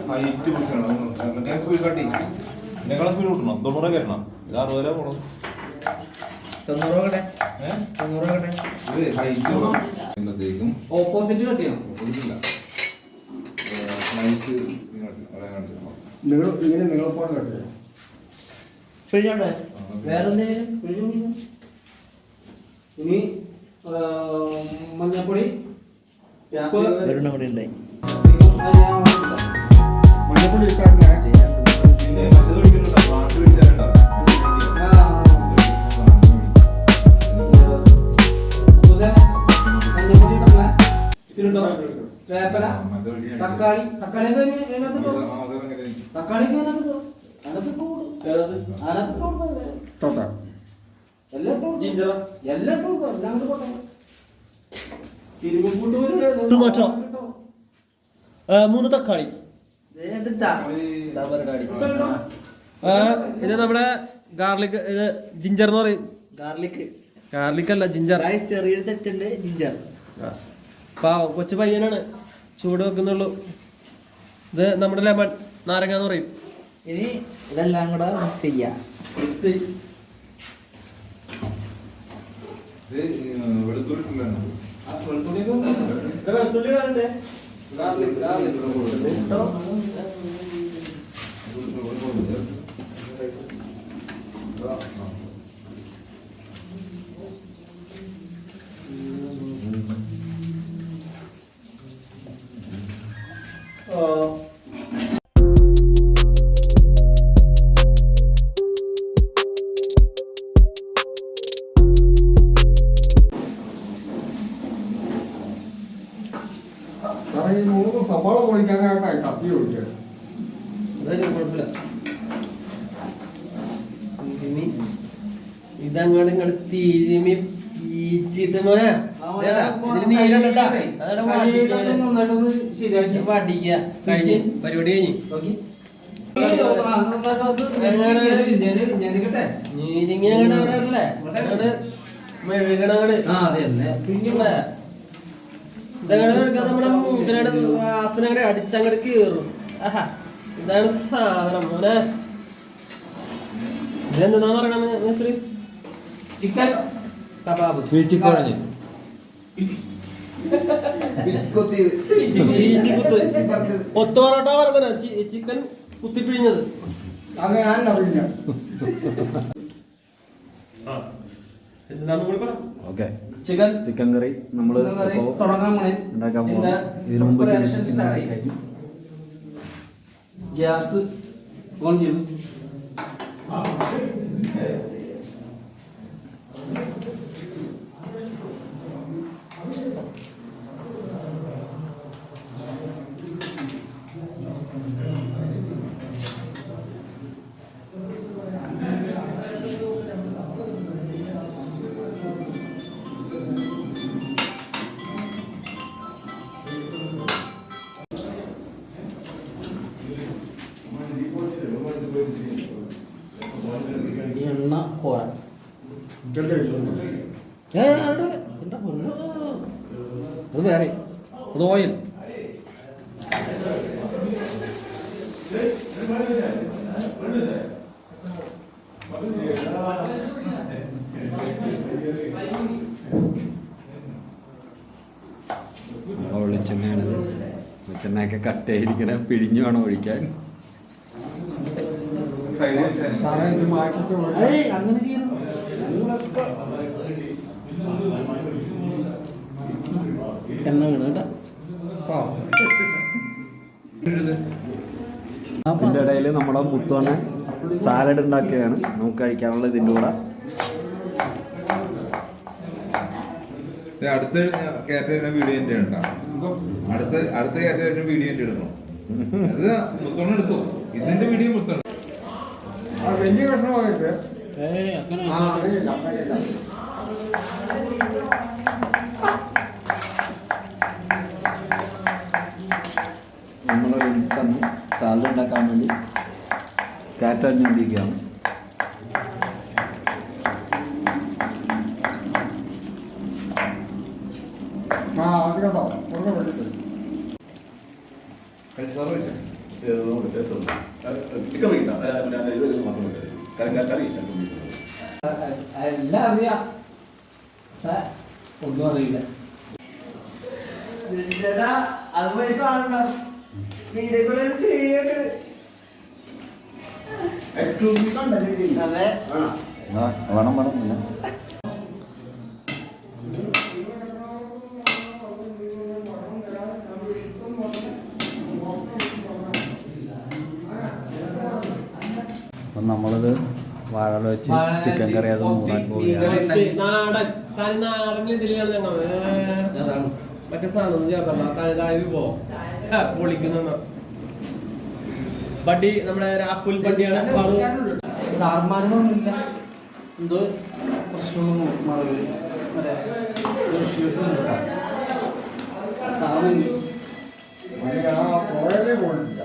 Height പ്രശ്നമാണ്. Speed കട്ടി ഇതിനേക്കാളും സ്പീഡ് കൂട്ടണം. 90 കയറണം. ഇത് 60 പോകണം. 90 ഇത് ഹൈറ്റ് കൂടുമ്പോഴത്തേക്കും ഓപ്പോസിറ്റ് കട്ടിയോ? നിങ്ങൾ ഇങ്ങനെ നിങ്ങളെപ്പോലെ കട്ടിയോ? പിഴിഞ്ഞോട്ടെ. വേറെ എന്തെങ്കിലും ഇനി മഞ്ഞപ്പൊടി കൂടി ഉണ്ടായി. മഞ്ഞപ്പൊടി വേപ്പല, തക്കാളി, തക്കാളിയൊക്കെ ടൊമാറ്റോ, 3 തക്കാളി. ഇത് നമ്മുടെ ഗാർലിക്, ഇത് ജിഞ്ചർ എന്ന് പറയും. ഗാർലിക് അല്ല, ജിഞ്ചർ. ചെറിയൊരു തെറ്റുണ്ട്, ജിഞ്ചർ. കൊച്ചു പയ്യനാണ്, ചൂട് വെക്കുന്നുള്ളൂ. ഇത് നമ്മുടെ ലെമൺ, നാരങ്ങ എന്ന് പറയും. ഇനി ഇതെല്ലാം കൂടെ മിക്സ് ചെയ്യാം. സവാള പൊളിക്കാനായിട്ടായി കത്തി ഒഴിക്കുക. ഇതങ്ങോട്ട് ഇങ്ങോട്ട് തിരുമി പീച്ചിട്ട് മോനെ നീരണ്ടാ പാട്ടിക്ക കഴിഞ്ഞ് പരിപാടി കഴിഞ്ഞ് മെഴുകണങ്ങട് നമ്മുടെ മൂക്കിനോട് വാസനങ്ങടെ അടിച്ചങ്ങട് കീറും. ആഹാ, ഇതാണ് സാധനം മോനെ. ഇതെന്താ പറയണ? ചിക്കൻ കബാബ്, ഒത്തോറോട്ടാ പറഞ്ഞ ചിക്കൻ കുത്തിപ്പിഴിഞ്ഞത്. ചിക്കൻ കറി നമ്മൾ ഉണ്ടാക്കാൻ പോകുന്നത്. ഇതിനു മുമ്പ് ഗ്യാസ് ഓൺ ചെയ്തു. എണ്ണ പോരാ. അത് വേറെ, അത് ഓയിൽ. വെളിച്ചെണ്ണയാണിത്. വെളിച്ചെണ്ണയൊക്കെ കട്ടയായിരിക്കണ, പിഴിഞ്ഞു വേണം ഒഴിക്കാൻ. അങ്ങനെ ചെയ്യണം. എണ്ണ വീണ് കേട്ടോ. ഇതിൻ്റെ ഇടയിൽ നമ്മുടെ മുത്തോണ സാലഡ് ഉണ്ടാക്കുകയാണ്. നമുക്ക് കഴിക്കാനുള്ള ഇതിൻ്റെ കൂടെ. അടുത്ത കാറ്ററിന്റെ വീഡിയോ എന്റെ ഉണ്ടാവും. അടുത്ത കാറ്ററിന്റെ വീഡിയോ എന്റെ ഇടണം. അത് മുത്തോണം എടുത്തു. ഇതിന്റെ വീഡിയോ മുത്തോണം. വലിയ കഷ്ണമായിട്ട് നമ്മളെ തന്നെ സാലഡ് ഉണ്ടാക്കാൻ വേണ്ടി കാറ്ററിഞ്ഞുകൊണ്ടിരിക്കുകയാണ്. അത് കേട്ടോ പുറകെ വേണ്ടിട്ട് കഴിച്ചാറ് വെച്ചേ ചിക്കൻ മേടിക്കാം ഇത് മാത്രം കറി എല്ലാം അറിയാം ഒന്നും അറിയില്ല അത് പോയി കാണണ്ട വീഡിയോ കൂടെ ശരിയായിട്ട് എക്സ്ക്ലൂസീവ് കണ്ടന്റ് അതെ വേണം വേണം പിന്നെ അപ്പം നമ്മളിത് വാഴ വെച്ച് ചിക്കൻ കറി അത് മൂടാൻ പോവുകയാണ്. നാടൻ തനി നാടൻ ഇതിലാണ് ഞങ്ങൾ അതാണ് മറ്റേ സാധനം ചേർത്തല്ല തനിതായ പോ പൊളിക്കുന്ന ബഡ്ഡി നമ്മുടെ രാഹുൽ ബഡ്ഡിയാണ് സാർമാരൊന്നുമില്ല എന്തോ പ്രശ്നമൊന്നും മാറില്ല സാധനം അത് ആ പുറകെ പോയിട്ടില്ല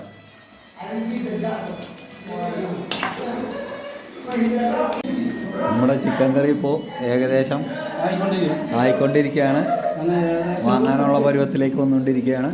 നമ്മുടെ ചിക്കൻ കറി ഇപ്പോൾ ഏകദേശം ആയിക്കൊണ്ടിരിക്കുകയാണ്. വാങ്ങാനുള്ള പരുവത്തിലേക്ക് വന്നുകൊണ്ടിരിക്കുകയാണ്.